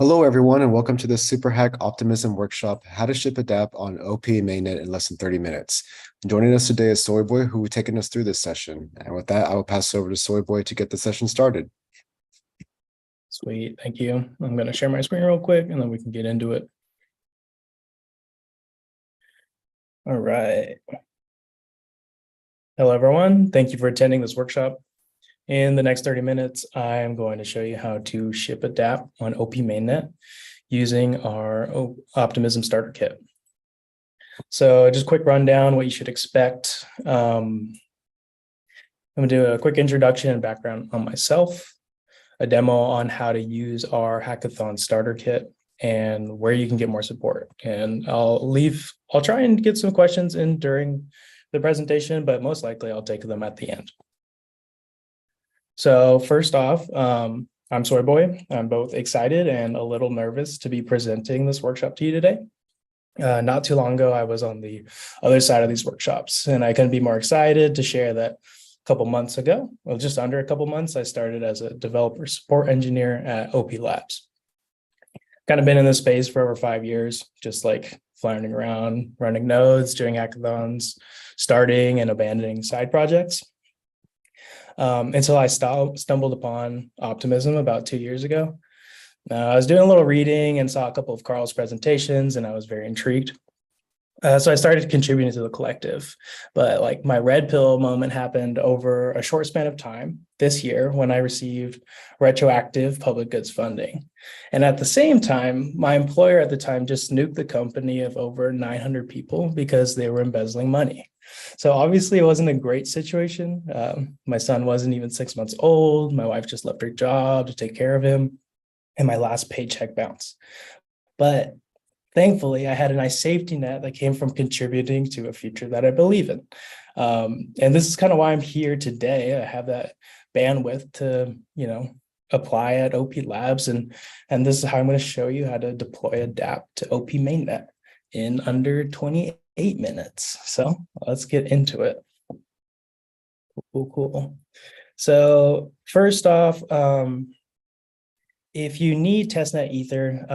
Hello, everyone, and welcome to the Superhack Optimism workshop, how to ship a dapp on OP Mainnet in less than 30 minutes. Joining us today is Soyboy, who will be taking us through this session. And with that, I will pass it over to Soyboy to get the session started. Sweet, thank you. I'm going to share my screen real quick, and then we can get into it. All right. Hello, everyone. Thank you for attending this workshop. In the next 30 minutes, I'm going to show you how to ship a dapp on OP Mainnet using our Optimism starter kit. So just a quick rundown, what you should expect. I'm going to do a quick introduction and background on myself, a demo on how to use our hackathon starter kit and where you can get more support. And I'll try and get some questions in during the presentation, but most likely I'll take them at the end. So first off, I'm Soyboy. I'm both excited and a little nervous to be presenting this workshop to you today. Not too long ago, I was on the other side of these workshops, and I couldn't be more excited to share that a couple months ago, well, just under a couple months, I started as a developer support engineer at OP Labs. Kind of been in this space for over 5 years, just like flying around, running nodes, doing hackathons, starting and abandoning side projects. Until I stumbled upon Optimism about 2 years ago. I was doing a little reading and saw a couple of Carl's presentations, and I was very intrigued. So I started contributing to the collective, but like my red pill moment happened over a short span of time this year when I received retroactive public goods funding. And at the same time, my employer at the time just nuked the company of over 900 people because they were embezzling money. So obviously it wasn't a great situation. My son wasn't even 6 months old. My wife just left her job to take care of him, and my last paycheck bounced. But thankfully, I had a nice safety net that came from contributing to a future that I believe in. And this is kind of why I'm here today. I have that bandwidth to, apply at OP Labs. And this is how I'm going to show you how to deploy a dapp to OP Mainnet in under 28 minutes. So let's get into it. Cool. So first off, if you need testnet ether,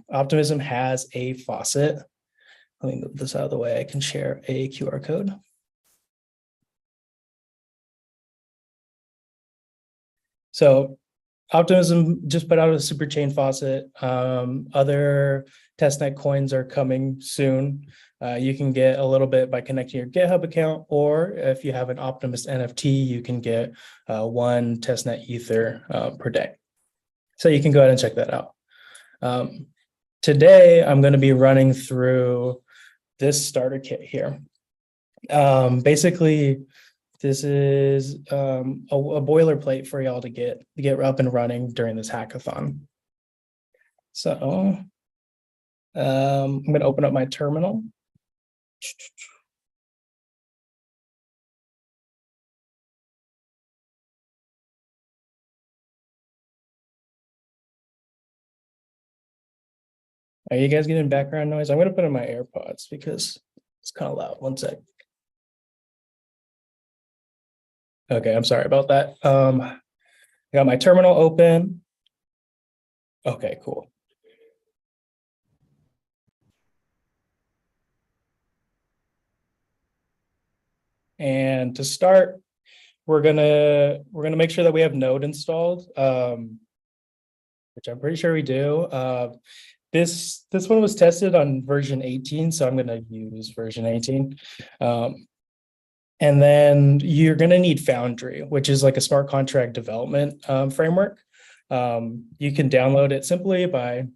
Optimism has a faucet. Let me move this out of the way. I can share a QR code. So Optimism just put out a Superchain faucet. Other testnet coins are coming soon. You can get a little bit by connecting your GitHub account, or if you have an Optimist NFT, you can get 1 testnet ether per day. So you can go ahead and check that out. Today, I'm going to be running through this starter kit here. Basically, this is a boilerplate for y'all to get up and running during this hackathon. So I'm going to open up my terminal. Are you guys getting background noise? I'm going to put in my AirPods because it's kind of loud. One sec. Okay, I'm sorry about that. I got my terminal open. Okay, cool. And to start, we're gonna make sure that we have Node installed, which I'm pretty sure we do. This one was tested on version 18, so I'm going to use version 18. And then you're going to need Foundry, which is like a smart contract development framework. You can download it simply by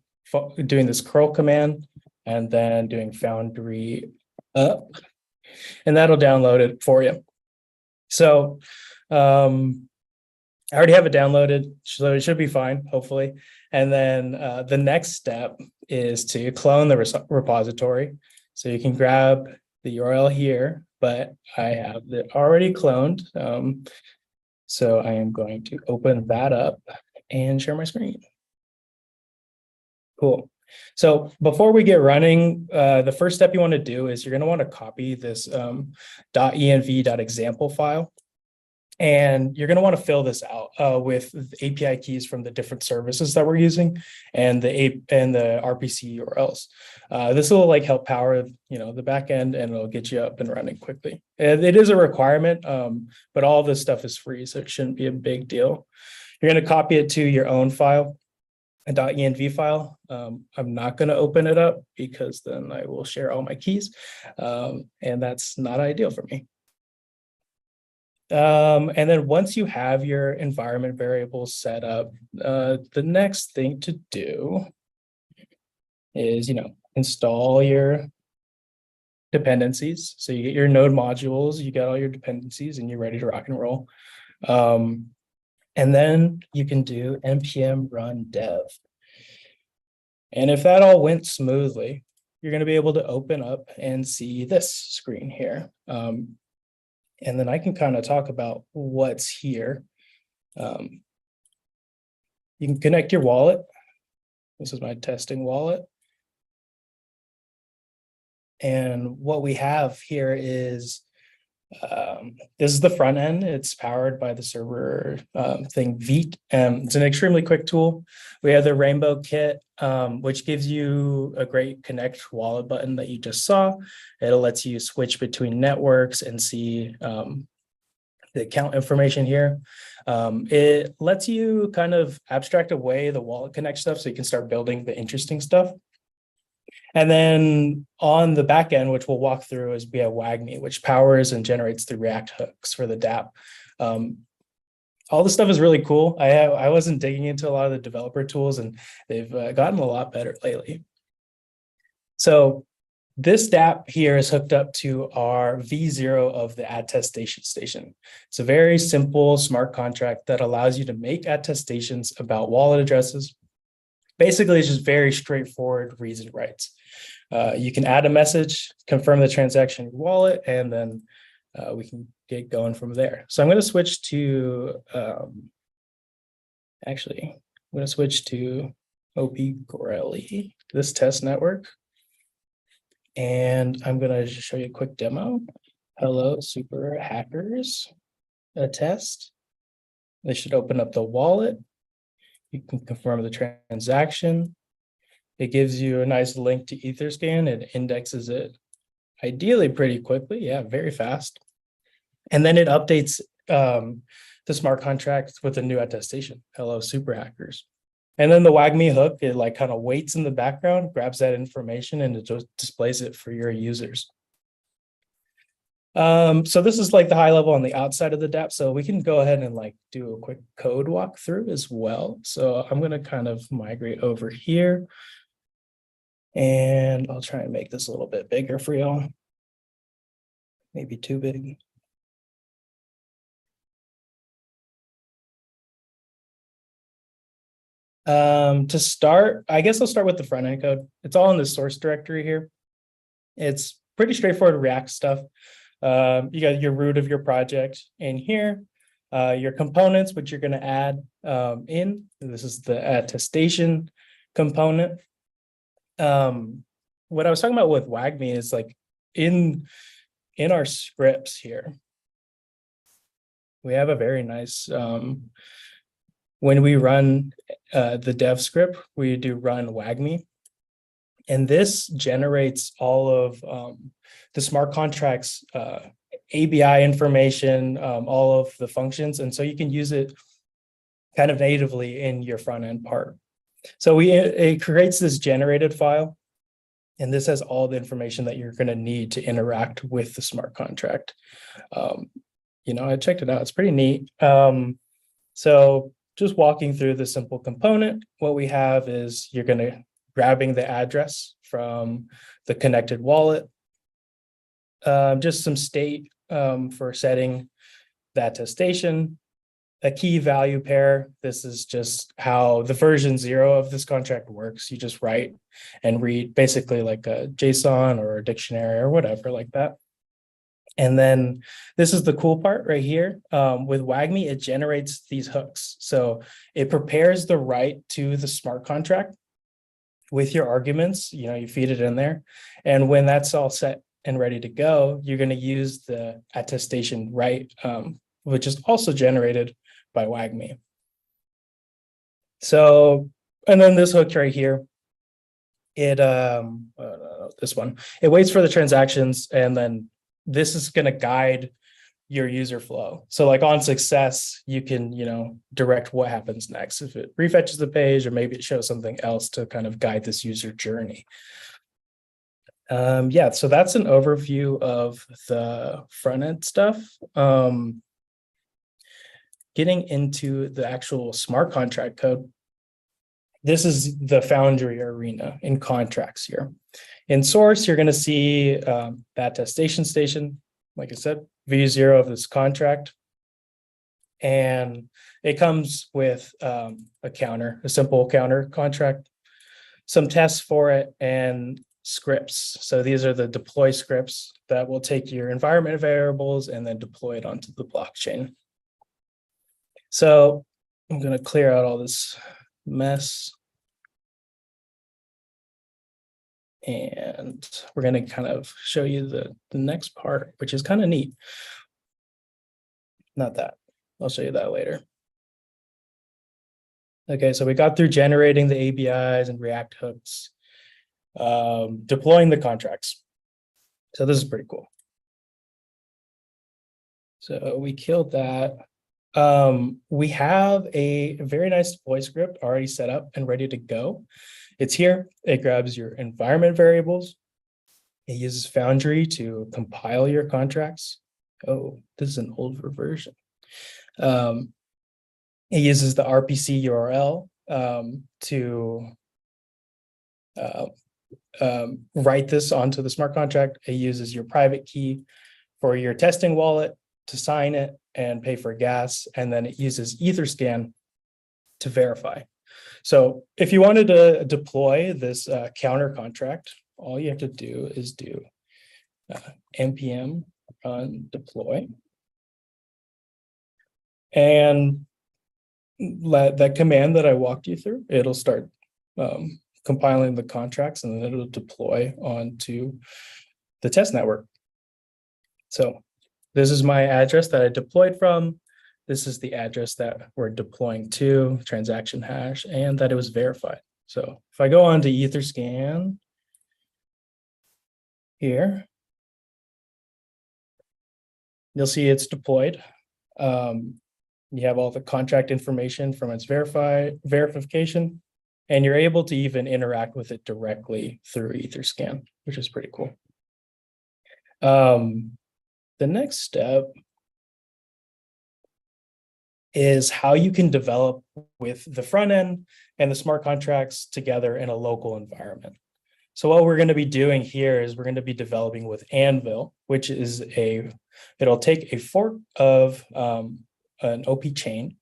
doing this curl command and then doing Foundry up, and that'll download it for you. So I already have it downloaded, so it should be fine, hopefully. And then the next step is to clone the repository. So you can grab the URL here, but I have it already cloned. So I am going to open that up and share my screen. Cool. So before we get running, the first step you want to do is you're going to want to copy this .env.example file. And you're going to want to fill this out with API keys from the different services that we're using and the RPC URLs. This will like help power, the back end, and it'll get you up and running quickly. And it is a requirement, but all of this stuff is free, so it shouldn't be a big deal. You're going to copy it to your own file, a .env file. I'm not going to open it up because then I will share all my keys, and that's not ideal for me. And then once you have your environment variables set up, the next thing to do is, install your dependencies. So you get your node modules, you get all your dependencies, and you're ready to rock and roll. And then you can do npm run dev. And if that all went smoothly, you're going to be able to open up and see this screen here. And then I can kind of talk about what's here. You can connect your wallet. This is my testing wallet. And what we have here is, this is the front end. It's powered by the server thing Vite. It's an extremely quick tool. We have the Rainbowkit, which gives you a great connect wallet button that you just saw. It'll let you switch between networks and see the account information here. It lets you kind of abstract away the wallet connect stuff so you can start building the interesting stuff. And then on the back end, which we'll walk through, is we have wagmi, which powers and generates the React hooks for the dapp. All this stuff is really cool. I wasn't digging into a lot of the developer tools, and they've gotten a lot better lately. So this dapp here is hooked up to our V0 of the attestation station. It's a very simple smart contract that allows you to make attestations about wallet addresses. Basically, it's just very straightforward reads and writes. You can add a message, confirm the transaction in your wallet, and then we can get going from there. So I'm going to switch to, OP Gorelli, this test network. And I'm going to show you a quick demo. Hello, super hackers, a test. They should open up the wallet. You can confirm the transaction. It gives you a nice link to Etherscan. It indexes it ideally pretty quickly. Yeah, very fast. And then it updates the smart contract with a new attestation. Hello, super hackers. And then the wagmi hook, it like kind of waits in the background, grabs that information, and it just displays it for your users. So this is like the high level on the outside of the dapp. So we can go ahead and like do a quick code walkthrough as well. So I'm going to kind of migrate over here, and I'll try and make this a little bit bigger for y'all. Maybe too big. To start, I guess I'll start with the front end code. It's all in the source directory here. It's pretty straightforward React stuff. You got your root of your project in here, your components, which you're going to add in. This is the attestation component. What I was talking about with wagmi is like in our scripts here, we have a very nice, when we run the dev script, we do run wagmi. And this generates all of the smart contracts, ABI information, all of the functions. And so you can use it kind of natively in your front end part. So it creates this generated file. And this has all the information that you're going to need to interact with the smart contract. I checked it out. It's pretty neat. So just walking through the simple component, what we have is you're going to grabbing the address from the connected wallet, just some state for setting the attestation, a key value pair. This is just how the version 0 of this contract works. You just write and read basically like a JSON or a dictionary or whatever like that. And then this is the cool part right here. With wagmi, it generates these hooks. So it prepares the write to the smart contract with your arguments. You feed it in there. And when that's all set and ready to go, you're going to use the attestation write which is also generated by wagmi. So, and then this hook right here, it this one, it waits for the transactions, and then this is going to guide your user flow. So like on success, you can, direct what happens next. If it refetches the page, or maybe it shows something else to kind of guide this user journey. Yeah, so that's an overview of the front end stuff. Getting into the actual smart contract code. This is the Foundry arena in contracts here. In source, you're going to see the attestation station, like I said, V0 of this contract. And it comes with a counter, a simple counter contract, some tests for it, and scripts. So these are the deploy scripts that will take your environment variables and then deploy it onto the blockchain. So I'm going to clear out all this mess. And we're going to kind of show you the next part, which is kind of neat. Not that. I'll show you that later. Okay, so we got through generating the ABIs and React hooks, deploying the contracts. So this is pretty cool. So we killed that. We have a very nice deploy script already set up and ready to go. It's here. It grabs your environment variables. It uses Foundry to compile your contracts. Oh, this is an older version. It uses the RPC URL to write this onto the smart contract. It uses your private key for your testing wallet to sign it and pay for gas. And then it uses Etherscan to verify. So if you wanted to deploy this counter contract, all you have to do is do npm run deploy. And that command that I walked you through, it'll start compiling the contracts, and then it'll deploy onto the test network. So this is my address that I deployed from. This is the address that we're deploying to, transaction hash, and that it was verified. So if I go on to Etherscan here, you'll see it's deployed. You have all the contract information from its verification, and you're able to even interact with it directly through Etherscan, which is pretty cool. The next step is how you can develop with the front end and the smart contracts together in a local environment. So what we're going to be doing here is we're going to be developing with Anvil, which is it'll take a fork of an OP chain,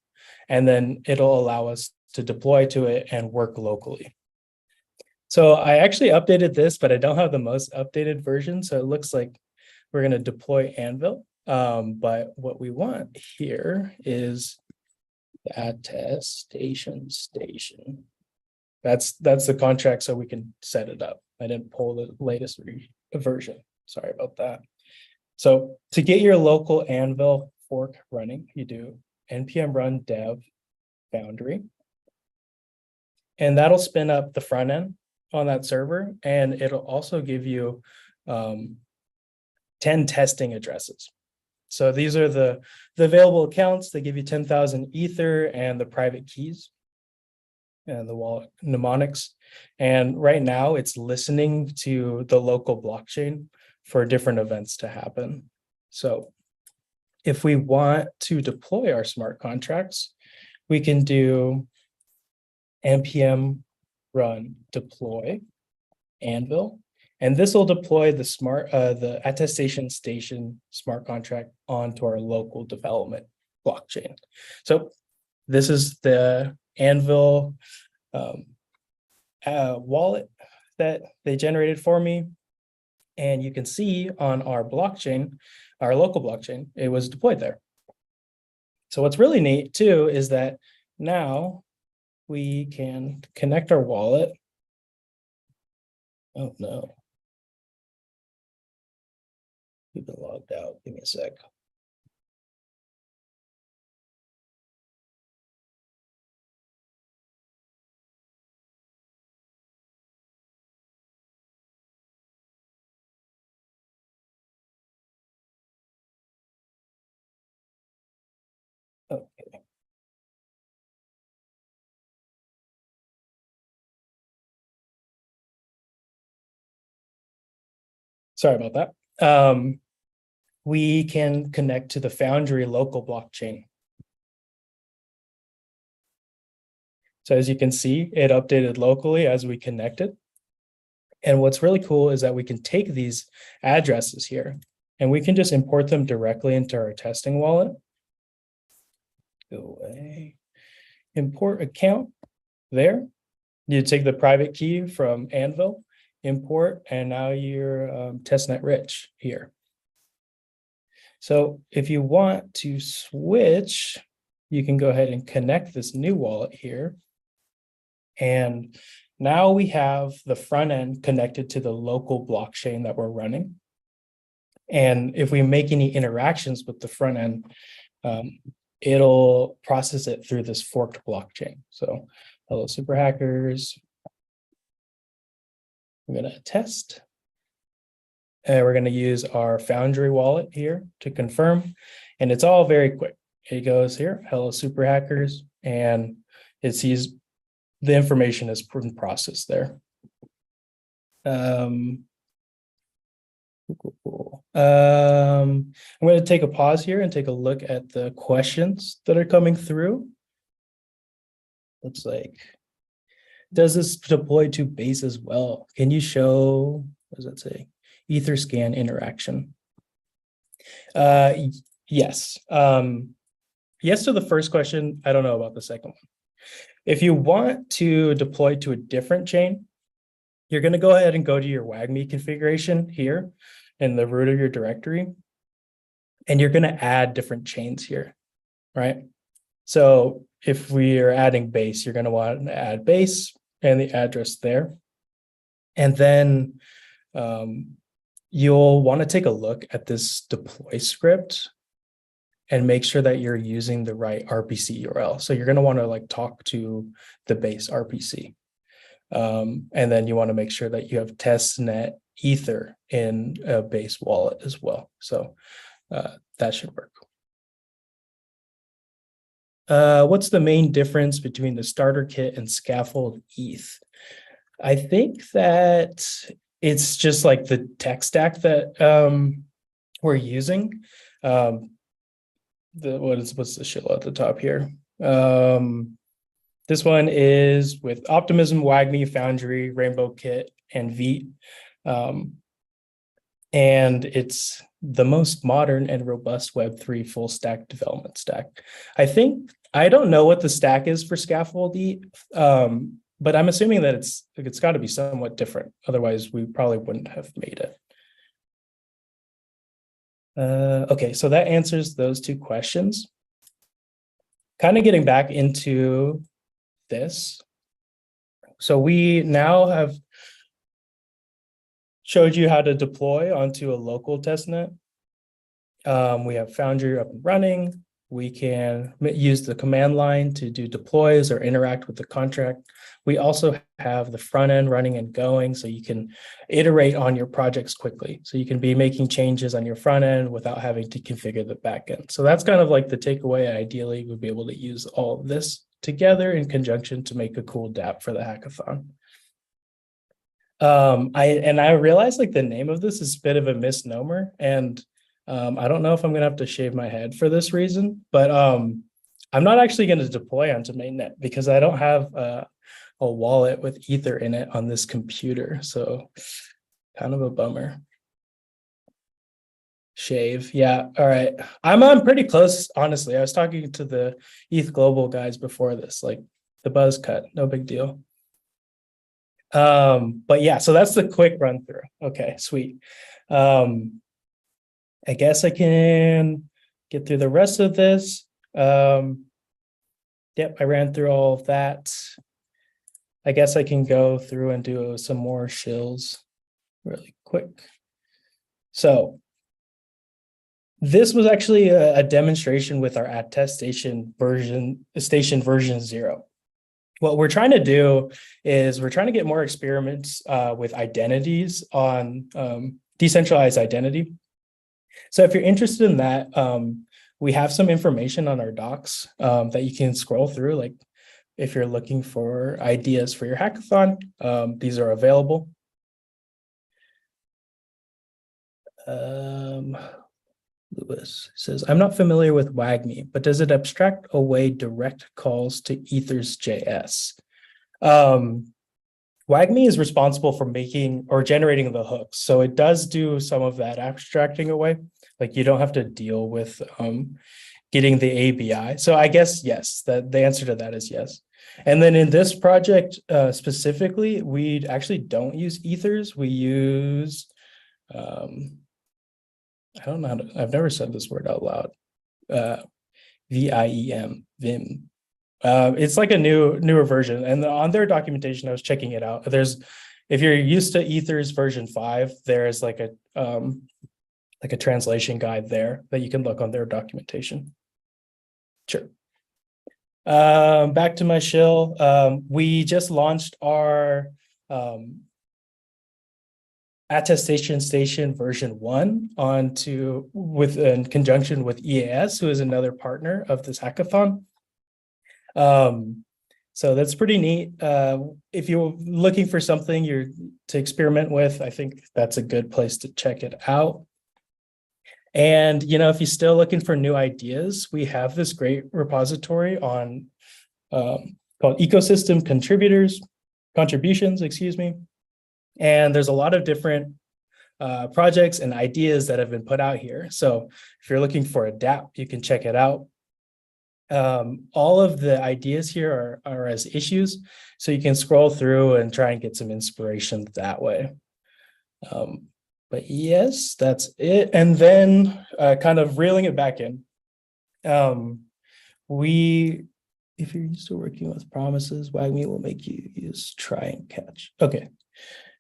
and then it'll allow us to deploy to it and work locally. So I actually updated this, but I don't have the most updated version. So it looks like we're going to deploy Anvil. But what we want here is the attestation station. That's the contract, so we can set it up. I didn't pull the latest version. Sorry about that. So to get your local Anvil fork running, you do npm run dev Foundry, and that'll spin up the front end on that server, and it'll also give you 10 testing addresses. So these are the available accounts. They give you 10,000 Ether and the private keys and the wallet mnemonics. And right now it's listening to the local blockchain for different events to happen. So if we want to deploy our smart contracts, we can do npm run deploy Anvil. And this will deploy the attestation station smart contract onto our local development blockchain. So this is the Anvil wallet that they generated for me. And you can see on our blockchain, our local blockchain, it was deployed there. So what's really neat too is that now we can connect our wallet. Oh no. We've been logged out. Give me a sec. sorry about that. We can connect to the Foundry local blockchain. So as you can see, it updated locally as we connected. And what's really cool is that we can take these addresses here and we can just import them directly into our testing wallet. Go away. Import account there. You take the private key from Anvil, import, and now you're testnet rich here. So if you want to switch, you can go ahead and connect this new wallet here. And now we have the front end connected to the local blockchain that we're running. And if we make any interactions with the front end, it'll process it through this forked blockchain. So hello, super hackers. I'm going to test. And we're going to use our Foundry wallet here to confirm. And it's all very quick. It goes here, hello, super hackers. And it sees the information is processed there. Cool. I'm going to take a pause here and take a look at the questions that are coming through. Looks like, does this deploy to base as well? Can you show, what does that say? Etherscan interaction. Yes. Yes to the first question. I don't know about the second one. If you want to deploy to a different chain, you're going to go ahead and go to your wagmi configuration here in the root of your directory, and you're going to add different chains here, right? So if we are adding base, you're going to want to add base and the address there. And then you'll want to take a look at this deploy script and make sure that you're using the right RPC URL. So you're going to want to like talk to the base RPC. And then you want to make sure that you have testnet ether in a base wallet as well. So that should work. What's the main difference between the starter kit and scaffold ETH? I think that it's just like the tech stack that we're using. What's the shell at the top here? This one is with Optimism, Wagmi, Foundry, Rainbowkit, and Vite. And it's the most modern and robust Web3 full stack development stack. I don't know what the stack is for Scaffold ETH, but I'm assuming that it's got to be somewhat different. Otherwise, we probably wouldn't have made it. Okay, so that answers those two questions. Kind of getting back into this. So we now have showed you how to deploy onto a local testnet. We have Foundry up and running. We can use the command line to do deploys or interact with the contract. We also have the front end running and going, so you can iterate on your projects quickly. So you can be making changes on your front end without having to configure the back end. So that's kind of like the takeaway. Ideally, we'd be able to use all of this together in conjunction to make a cool dapp for the hackathon. I realize like the name of this is a bit of a misnomer, and I don't know if I'm gonna have to shave my head for this reason, but I'm not actually going to deploy onto mainnet because I don't have a wallet with Ether in it on this computer. So kind of a bummer. Shave. Yeah. All right. I'm pretty close, honestly. I was talking to the ETH Global guys before this, like the buzz cut, no big deal. But yeah, so that's the quick run through. Okay, sweet. I guess I can get through the rest of this. Yep, I ran through all of that. I guess I can go through and do some more shills really quick. So this was actually a demonstration with our attestation version 0. What we're trying to do is we're trying to get more experiments with identities on decentralized identity. So if you're interested in that, we have some information on our docs that you can scroll through. Like if you're looking for ideas for your hackathon, these are available. Lewis says, I'm not familiar with wagmi, but does it abstract away direct calls to ethers.js? Wagmi is responsible for making or generating the hooks. So it does do some of that abstracting away. Like you don't have to deal with getting the ABI. So I guess, yes, that the answer to that is yes. And then in this project specifically, we actually don't use ethers. We use, I don't know how to, I've never said this word out loud. VIEM, Vim. It's like a newer version, and on their documentation, I was checking it out. If you're used to Ethers version 5, there's like a translation guide there that you can look on their documentation. Sure. Back to my shill. We just launched our attestation station version 1 in conjunction with EAS, who is another partner of this hackathon. So that's pretty neat. If you're looking for something to experiment with, I think that's a good place to check it out. And, if you're still looking for new ideas, we have this great repository on called Ecosystem Contributions, And there's a lot of different projects and ideas that have been put out here. So if you're looking for a dapp, you can check it out. All of the ideas here are as issues, so you can scroll through and try and get some inspiration that way. But yes, that's it. And then kind of reeling it back in. If you're used to working with promises, wagmi will make you use try and catch. Okay,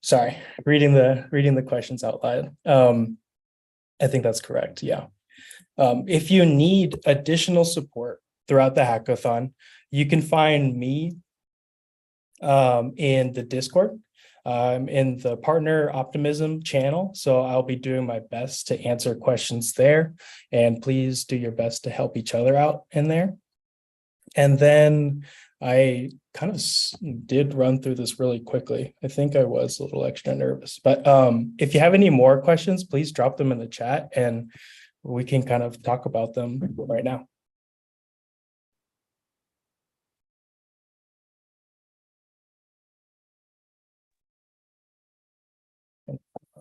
sorry, reading the questions out loud. I think that's correct. Yeah. If you need additional support throughout the hackathon, you can find me in the Discord, in the partner Optimism channel. So I'll be doing my best to answer questions there, and please do your best to help each other out in there. And then I kind of did run through this really quickly. I think I was a little extra nervous, but if you have any more questions, please drop them in the chat and we can kind of talk about them right now.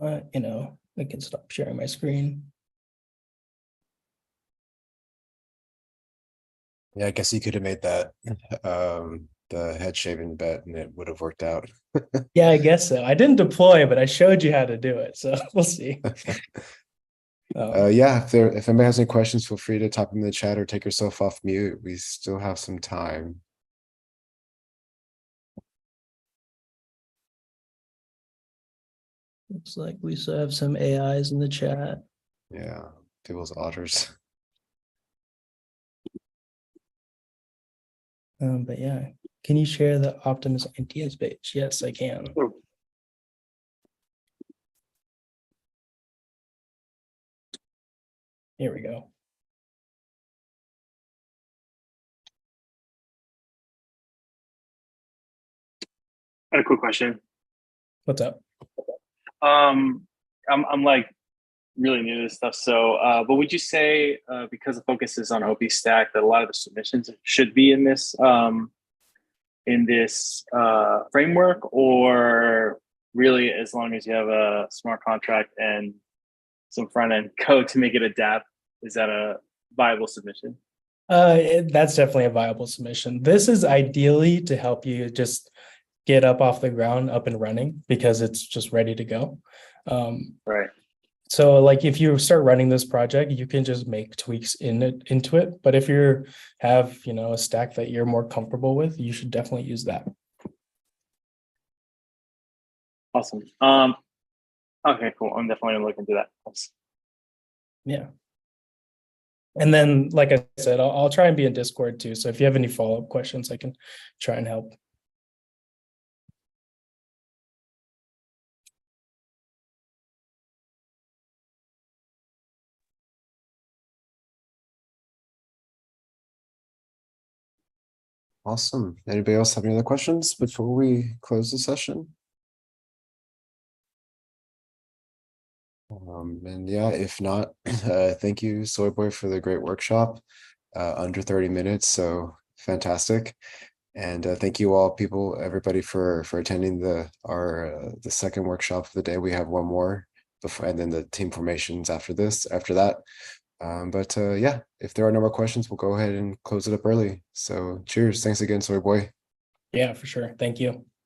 I can stop sharing my screen. Yeah, I guess you could have made that the head shaving bet and it would have worked out. Yeah, I guess so. I didn't deploy, but I showed you how to do it. So we'll see. Yeah, if anybody has any questions, feel free to type them in the chat or take yourself off mute. We still have some time. Looks like we still have some AIs in the chat. Yeah, people's otters. But yeah, can you share the Optimism ideas page? Yes, I can. Here we go. I had a quick question. What's up? I'm like really new to this stuff. So, but would you say because the focus is on OP Stack that a lot of the submissions should be in this framework, or really as long as you have a smart contract and some front end code to make it a dapp, is that a viable submission? That's definitely a viable submission. This is ideally to help you just get up and running because it's just ready to go. Right. So like if you start running this project, you can just make tweaks into it. But if you have, a stack that you're more comfortable with, you should definitely use that. Awesome. Okay, cool. I'm definitely gonna look into that. Thanks. Yeah. And then, like I said, I'll try and be in Discord too. So if you have any follow-up questions, I can try and help. Awesome. Anybody else have any other questions before we close the session? And yeah, if not, thank you, Soyboy, for the great workshop. Under 30 minutes, so fantastic. And thank you all, everybody for attending the second workshop of the day. We have one more before, and then the team formations after that. But yeah, if there are no more questions, we'll go ahead and close it up early. So cheers. Thanks again, Soyboy. Yeah, for sure. Thank you.